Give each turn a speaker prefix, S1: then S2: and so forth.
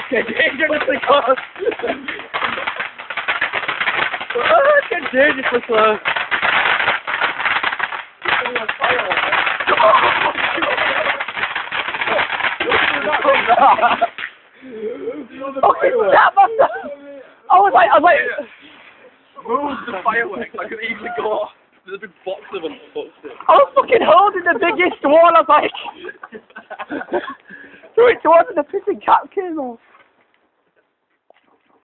S1: Get dangerously close. Oh, get dangerously close. Okay, that myself. I was like,
S2: move the fireworks. I could easily go off. There's a big box of them.
S1: I was fucking holding the biggest one. I was like, threw it towards the pissing cap came off.